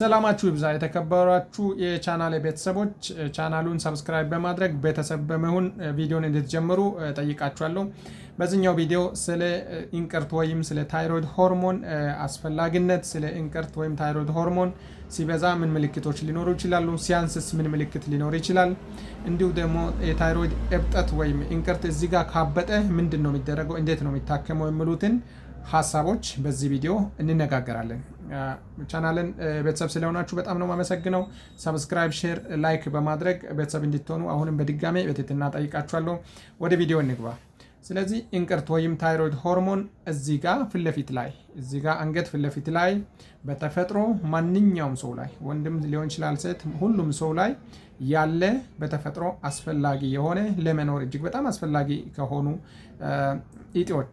ሰላማችሁ ይብዛ የተከበራችሁ የቻናሌ ቤተሰቦች ቻናሉን ሰብስክራይብ በማድረግ ቤተሰብ በመሆን ቪዲዮን እንድትጀምሩ ጠይቃችኋለሁ። በዚህኛው ቪዲዮ ስለ እንቅርት ወይም ስለ ታይሮይድ ሆርሞን አስፈላጊነት፣ ስለ እንቅርት ወይም ታይሮይድ ሆርሞን ሲበዛ ምን ምልክቶች ሊኖሩ ይችላሉ፣ ሲያንስስ ምን ምልክት ሊኖር ይችላል፣ እንዲሁ ደግሞ የታይሮይድ እብጠት ወይም እንቅርት እዚህ ጋር ካበጠ ምንድን ነው የሚደረገው፣ እንዴት ነው የሚታከመው የሚሉትን ሀሳቦች በዚህ ቪዲዮ እንነጋገራለን። ቻናልን ቤተሰብ ስለሆናችሁ በጣም ነው የማመሰግነው። ሰብስክራይብ፣ ሼር፣ ላይክ በማድረግ ቤተሰብ እንድትሆኑ አሁንም በድጋሜ በትህትና ጠይቃችኋለሁ። ወደ ቪዲዮ እንግባ። ስለዚህ እንቅርት ወይም ታይሮይድ ሆርሞን እዚህ ጋር ፊት ለፊት ላይ እዚህ ጋር አንገት ፊት ለፊት ላይ በተፈጥሮ ማንኛውም ሰው ላይ ወንድም ሊሆን ይችላል ሴት፣ ሁሉም ሰው ላይ ያለ በተፈጥሮ አስፈላጊ የሆነ ለመኖር እጅግ በጣም አስፈላጊ ከሆኑ እጢዎች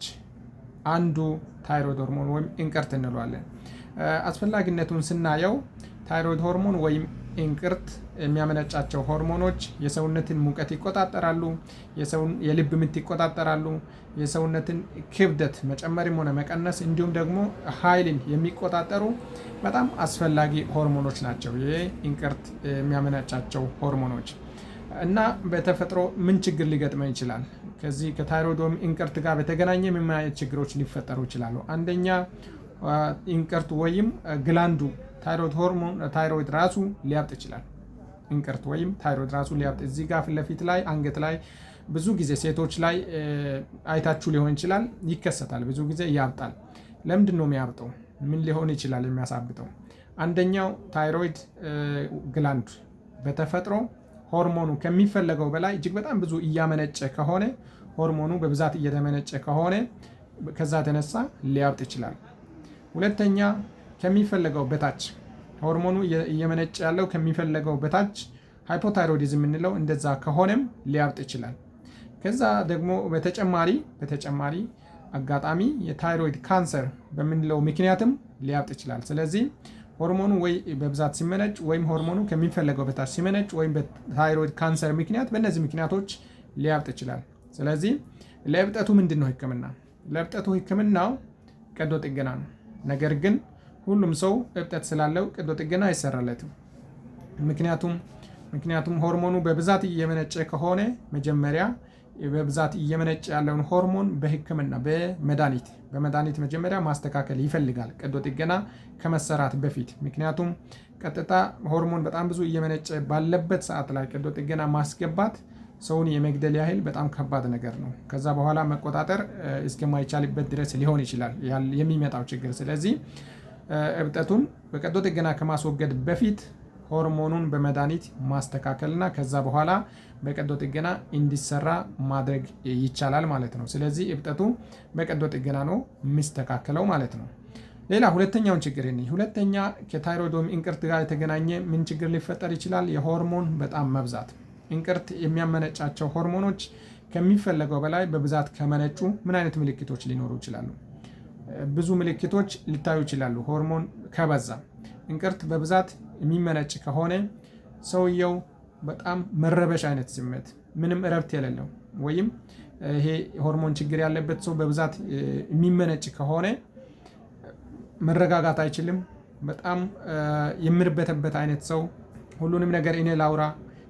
አንዱ ታይሮይድ ሆርሞን ወይም እንቅርት እንለዋለን። አስፈላጊነቱን ስናየው ታይሮይድ ሆርሞን ወይም እንቅርት የሚያመነጫቸው ሆርሞኖች የሰውነትን ሙቀት ይቆጣጠራሉ፣ የልብ ምት ይቆጣጠራሉ፣ የሰውነትን ክብደት መጨመርም ሆነ መቀነስ እንዲሁም ደግሞ ኃይልን የሚቆጣጠሩ በጣም አስፈላጊ ሆርሞኖች ናቸው። ይህ እንቅርት የሚያመነጫቸው ሆርሞኖች እና በተፈጥሮ ምን ችግር ሊገጥመን ይችላል? ከዚህ ከታይሮይድ ወይም እንቅርት ጋር በተገናኘ ምን አይነት ችግሮች ሊፈጠሩ ይችላሉ? አንደኛ እንቅርት ወይም ግላንዱ ታይሮይድ ሆርሞን ታይሮይድ ራሱ ሊያብጥ ይችላል። እንቅርት ወይም ታይሮይድ ራሱ ሊያብጥ እዚህ ጋር ፊት ለፊት ላይ አንገት ላይ ብዙ ጊዜ ሴቶች ላይ አይታችሁ ሊሆን ይችላል፣ ይከሰታል። ብዙ ጊዜ ያብጣል። ለምንድን ነው የሚያብጠው? ምን ሊሆን ይችላል የሚያሳብጠው? አንደኛው ታይሮይድ ግላንድ በተፈጥሮ ሆርሞኑ ከሚፈለገው በላይ እጅግ በጣም ብዙ እያመነጨ ከሆነ ሆርሞኑ በብዛት እየተመነጨ ከሆነ ከዛ ተነሳ ሊያብጥ ይችላል። ሁለተኛ ከሚፈለገው በታች ሆርሞኑ እየመነጨ ያለው ከሚፈለገው በታች ሃይፖታይሮይዲዝም የምንለው እንደዛ ከሆነም ሊያብጥ ይችላል። ከዛ ደግሞ በተጨማሪ አጋጣሚ የታይሮይድ ካንሰር በምንለው ምክንያትም ሊያብጥ ይችላል። ስለዚህ ሆርሞኑ ወይ በብዛት ሲመነጭ ወይም ሆርሞኑ ከሚፈለገው በታች ሲመነጭ ወይም በታይሮይድ ካንሰር ምክንያት በእነዚህ ምክንያቶች ሊያብጥ ይችላል። ስለዚህ ለእብጠቱ ምንድን ነው ህክምና? ለእብጠቱ ህክምናው ቀዶ ጥገና ነው። ነገር ግን ሁሉም ሰው እብጠት ስላለው ቀዶ ጥገና አይሰራለትም። ምክንያቱም ሆርሞኑ በብዛት እየመነጨ ከሆነ መጀመሪያ በብዛት እየመነጨ ያለውን ሆርሞን በህክምና በመድኃኒት መጀመሪያ ማስተካከል ይፈልጋል፣ ቀዶ ጥገና ከመሰራት በፊት። ምክንያቱም ቀጥታ ሆርሞን በጣም ብዙ እየመነጨ ባለበት ሰዓት ላይ ቀዶ ጥገና ማስገባት ሰውን የመግደል ያህል በጣም ከባድ ነገር ነው። ከዛ በኋላ መቆጣጠር እስከማይቻልበት ድረስ ሊሆን ይችላል የሚመጣው ችግር። ስለዚህ እብጠቱን በቀዶ ጥገና ከማስወገድ በፊት ሆርሞኑን በመድኃኒት ማስተካከልና ከዛ በኋላ በቀዶ ጥገና እንዲሰራ ማድረግ ይቻላል ማለት ነው። ስለዚህ እብጠቱ በቀዶ ጥገና ነው የሚስተካከለው ማለት ነው። ሌላ ሁለተኛውን ችግር ሁለተኛ ከታይሮይድ ወይም እንቅርት ጋር የተገናኘ ምን ችግር ሊፈጠር ይችላል? የሆርሞን በጣም መብዛት። እንቅርት የሚያመነጫቸው ሆርሞኖች ከሚፈለገው በላይ በብዛት ከመነጩ ምን አይነት ምልክቶች ሊኖሩ ይችላሉ? ብዙ ምልክቶች ሊታዩ ይችላሉ። ሆርሞን ከበዛ እንቅርት በብዛት የሚመነጭ ከሆነ ሰውየው በጣም መረበሽ አይነት ስሜት፣ ምንም እረፍት የሌለው ወይም ይሄ ሆርሞን ችግር ያለበት ሰው በብዛት የሚመነጭ ከሆነ መረጋጋት አይችልም። በጣም የሚርበተበት አይነት ሰው፣ ሁሉንም ነገር እኔ ላውራ፣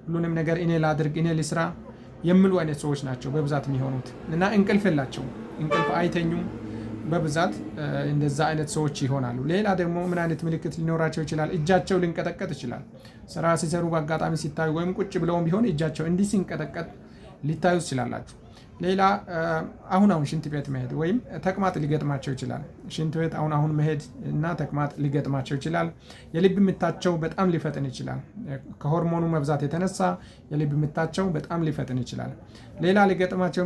ሁሉንም ነገር እኔ ላድርግ፣ እኔ ልስራ የሚሉ አይነት ሰዎች ናቸው በብዛት የሚሆኑት እና እንቅልፍ የላቸውም፣ እንቅልፍ አይተኙም። በብዛት እንደዛ አይነት ሰዎች ይሆናሉ። ሌላ ደግሞ ምን አይነት ምልክት ሊኖራቸው ይችላል? እጃቸው ሊንቀጠቀጥ ይችላል። ስራ ሲሰሩ በአጋጣሚ ሲታዩ ወይም ቁጭ ብለውም ቢሆን እጃቸው እንዲህ ሲንቀጠቀጥ ሊታዩ ትችላላችሁ። ሌላ አሁን ሽንት ቤት መሄድ ወይም ተቅማጥ ሊገጥማቸው ይችላል። ሽንት ቤት አሁን መሄድ እና ተቅማጥ ሊገጥማቸው ይችላል። የልብ ምታቸው በጣም ሊፈጥን ይችላል። ከሆርሞኑ መብዛት የተነሳ የልብ ምታቸው በጣም ሊፈጥን ይችላል። ሌላ ሊገጥማቸው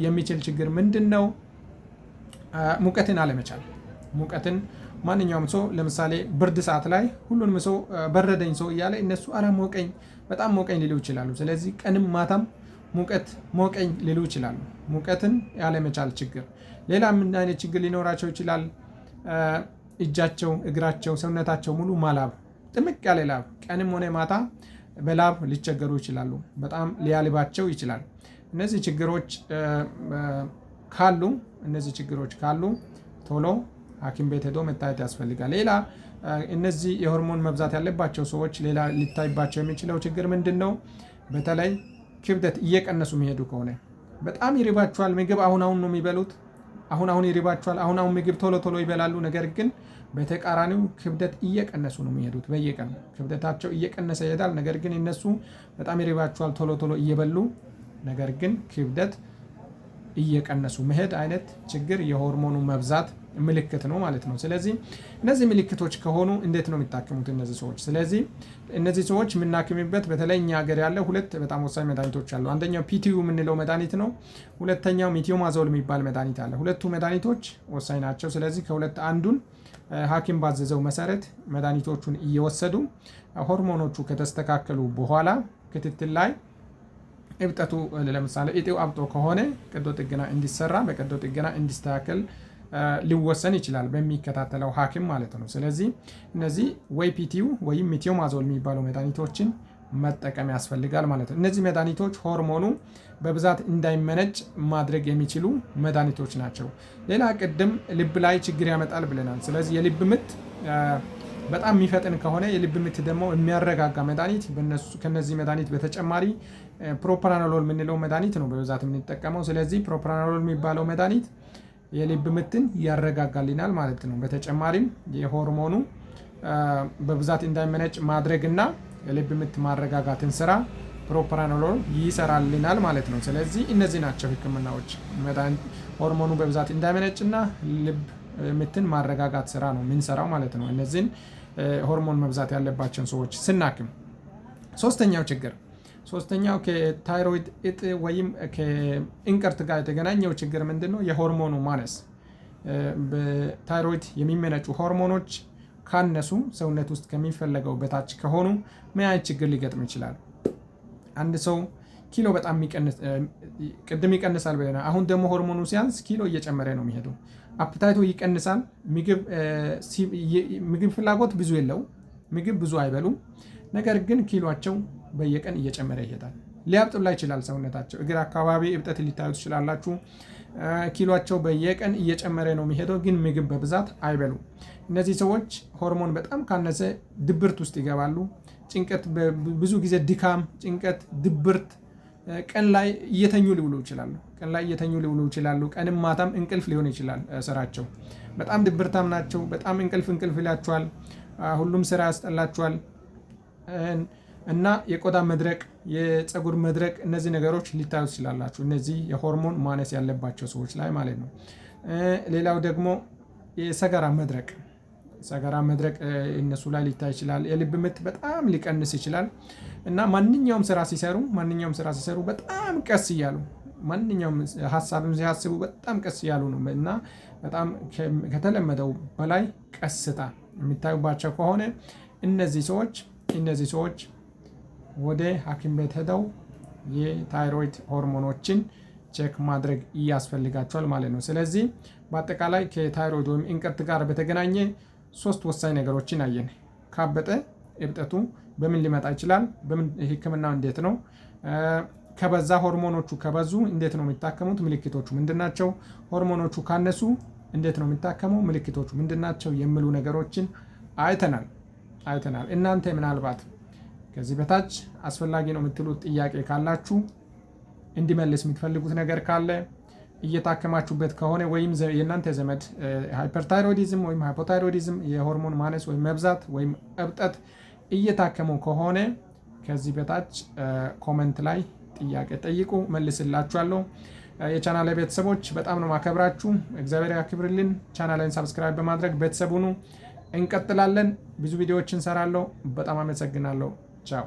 የሚችል ችግር ምንድን ነው? ሙቀትን አለመቻል። ሙቀትን ማንኛውም ሰው ለምሳሌ ብርድ ሰዓት ላይ ሁሉንም ሰው በረደኝ ሰው እያለ እነሱ ሞቀኝ በጣም ሞቀኝ ሊሉ ይችላሉ። ስለዚህ ቀንም ማታም ሙቀት ሞቀኝ ሊሉ ይችላሉ። ሙቀትን ያለመቻል ችግር። ሌላ ምን አይነት ችግር ሊኖራቸው ይችላል? እጃቸው፣ እግራቸው፣ ሰውነታቸው ሙሉ ማላብ፣ ጥምቅ ያለ ላብ፣ ቀንም ሆነ ማታ በላብ ሊቸገሩ ይችላሉ። በጣም ሊያልባቸው ይችላል። እነዚህ ችግሮች ካሉ ቶሎ ሐኪም ቤት ሄዶ መታየት ያስፈልጋል። ሌላ እነዚህ የሆርሞን መብዛት ያለባቸው ሰዎች ሌላ ሊታይባቸው የሚችለው ችግር ምንድን ነው? በተለይ ክብደት እየቀነሱ የሚሄዱ ከሆነ በጣም ይርባቸዋል። ምግብ አሁን ነው የሚበሉት። አሁን ይርባቸዋል። አሁን ምግብ ቶሎ ይበላሉ። ነገር ግን በተቃራኒው ክብደት እየቀነሱ ነው የሚሄዱት። በየቀኑ ክብደታቸው እየቀነሰ ይሄዳል። ነገር ግን እነሱ በጣም ይርባቸዋል፣ ቶሎ እየበሉ ነገር ግን ክብደት እየቀነሱ መሄድ አይነት ችግር የሆርሞኑ መብዛት ምልክት ነው ማለት ነው። ስለዚህ እነዚህ ምልክቶች ከሆኑ እንዴት ነው የሚታከሙት እነዚህ ሰዎች? ስለዚህ እነዚህ ሰዎች የምናክምበት በተለይ እኛ ሀገር ያለ ሁለት በጣም ወሳኝ መድኃኒቶች አሉ። አንደኛው ፒቲዩ የምንለው መድኃኒት ነው። ሁለተኛው ሚቲዮማዞል የሚባል መድኃኒት አለ። ሁለቱ መድኃኒቶች ወሳኝ ናቸው። ስለዚህ ከሁለት አንዱን ሐኪም ባዘዘው መሰረት መድኃኒቶቹን እየወሰዱ ሆርሞኖቹ ከተስተካከሉ በኋላ ክትትል ላይ እብጠቱ ለምሳሌ እጢው አብጦ ከሆነ ቀዶ ጥገና እንዲሰራ በቀዶ ጥገና እንዲስተካከል ሊወሰን ይችላል በሚከታተለው ሐኪም ማለት ነው። ስለዚህ እነዚህ ወይ ፒቲዩ ወይም ሚቲዮማዞል የሚባሉ መድኃኒቶችን መጠቀም ያስፈልጋል ማለት ነው። እነዚህ መድኃኒቶች ሆርሞኑ በብዛት እንዳይመነጭ ማድረግ የሚችሉ መድኃኒቶች ናቸው። ሌላ ቅድም ልብ ላይ ችግር ያመጣል ብለናል። ስለዚህ የልብ ምት በጣም የሚፈጥን ከሆነ የልብ ምት ደግሞ የሚያረጋጋ መድኃኒት ከነዚህ መድኃኒት በተጨማሪ ፕሮፕራኖሎል የምንለው መድኃኒት ነው በብዛት የምንጠቀመው። ስለዚህ ፕሮፕራኖሎል የሚባለው መድኃኒት የልብ ምትን ያረጋጋልናል ማለት ነው። በተጨማሪም የሆርሞኑ በብዛት እንዳይመነጭ ማድረግና የልብ ምት ማረጋጋትን ስራ ፕሮፕራኖሎል ይሰራልናል ማለት ነው። ስለዚህ እነዚህ ናቸው ህክምናዎች። ሆርሞኑ በብዛት እንዳይመነጭና ልብ ምትን ማረጋጋት ስራ ነው የምንሰራው ማለት ነው። እነዚህን ሆርሞን መብዛት ያለባቸውን ሰዎች ስናክም ሶስተኛው ከታይሮይድ እጢ ወይም ከእንቅርት ጋር የተገናኘው ችግር ምንድን ነው? የሆርሞኑ ማነስ። በታይሮይድ የሚመነጩ ሆርሞኖች ካነሱ ሰውነት ውስጥ ከሚፈለገው በታች ከሆኑ ምን አይነት ችግር ሊገጥም ይችላል? አንድ ሰው ኪሎ በጣም ቅድም ይቀንሳል ብለናል። አሁን ደግሞ ሆርሞኑ ሲያንስ ኪሎ እየጨመረ ነው የሚሄደው። አፕታይቱ ይቀንሳል። ምግብ ፍላጎት ብዙ የለው፣ ምግብ ብዙ አይበሉም። ነገር ግን ኪሎቸው በየቀን እየጨመረ ይሄዳል። ሊያብጥላ ይችላል ሰውነታቸው። እግር አካባቢ እብጠት ሊታዩ ትችላላችሁ። ኪሎቸው በየቀን እየጨመረ ነው የሚሄደው፣ ግን ምግብ በብዛት አይበሉም። እነዚህ ሰዎች ሆርሞን በጣም ካነሰ ድብርት ውስጥ ይገባሉ። ጭንቀት፣ ብዙ ጊዜ ድካም፣ ጭንቀት፣ ድብርት፣ ቀን ላይ እየተኙ ሊውሉ ይችላሉ። ቀንም ማታም እንቅልፍ ሊሆን ይችላል ስራቸው። በጣም ድብርታም ናቸው። በጣም እንቅልፍ ይላቸዋል። ሁሉም ስራ ያስጠላቸዋል እና የቆዳ መድረቅ፣ የፀጉር መድረቅ፣ እነዚህ ነገሮች ሊታዩ ይችላላችሁ እነዚህ የሆርሞን ማነስ ያለባቸው ሰዎች ላይ ማለት ነው። ሌላው ደግሞ የሰገራ መድረቅ እነሱ ላይ ሊታይ ይችላል። የልብ ምት በጣም ሊቀንስ ይችላል እና ማንኛውም ስራ ሲሰሩ በጣም ቀስ እያሉ፣ ማንኛውም ሀሳብም ሲያስቡ በጣም ቀስ እያሉ ነው እና በጣም ከተለመደው በላይ ቀስታ የሚታዩባቸው ከሆነ እነዚህ ሰዎች ወደ ሐኪም ቤት ሄደው የታይሮይድ ሆርሞኖችን ቼክ ማድረግ ያስፈልጋቸዋል ማለት ነው። ስለዚህ በአጠቃላይ ከታይሮይድ ወይም እንቅርት ጋር በተገናኘ 3 ወሳኝ ነገሮችን አየን። ካበጠ እብጠቱ በምን ሊመጣ ይችላል? በምን ህክምናው እንዴት ነው? ከበዛ ሆርሞኖቹ ከበዙ እንዴት ነው የሚታከሙት? ምልክቶቹ ምንድናቸው? ሆርሞኖቹ ካነሱ እንዴት ነው የሚታከመው? ምልክቶቹ ምንድናቸው? የሚሉ ነገሮችን አይተናል። እናንተ ምናልባት ከዚህ በታች አስፈላጊ ነው የምትሉት ጥያቄ ካላችሁ፣ እንዲመልስ የምትፈልጉት ነገር ካለ፣ እየታከማችሁበት ከሆነ ወይም የእናንተ ዘመድ ሃይፐርታይሮይዲዝም ወይም ሃይፖታይሮይዲዝም የሆርሞን ማነስ ወይም መብዛት ወይም እብጠት እየታከሙ ከሆነ ከዚህ በታች ኮመንት ላይ ጥያቄ ጠይቁ፣ መልስላችኋለሁ። የቻናል ቤተሰቦች በጣም ነው ማከብራችሁ። እግዚአብሔር ያክብርልን። ቻናልን ሰብስክራይብ በማድረግ ቤተሰብ ሁኑ። እንቀጥላለን። ብዙ ቪዲዮዎችን እንሰራለሁ። በጣም አመሰግናለሁ። ቻው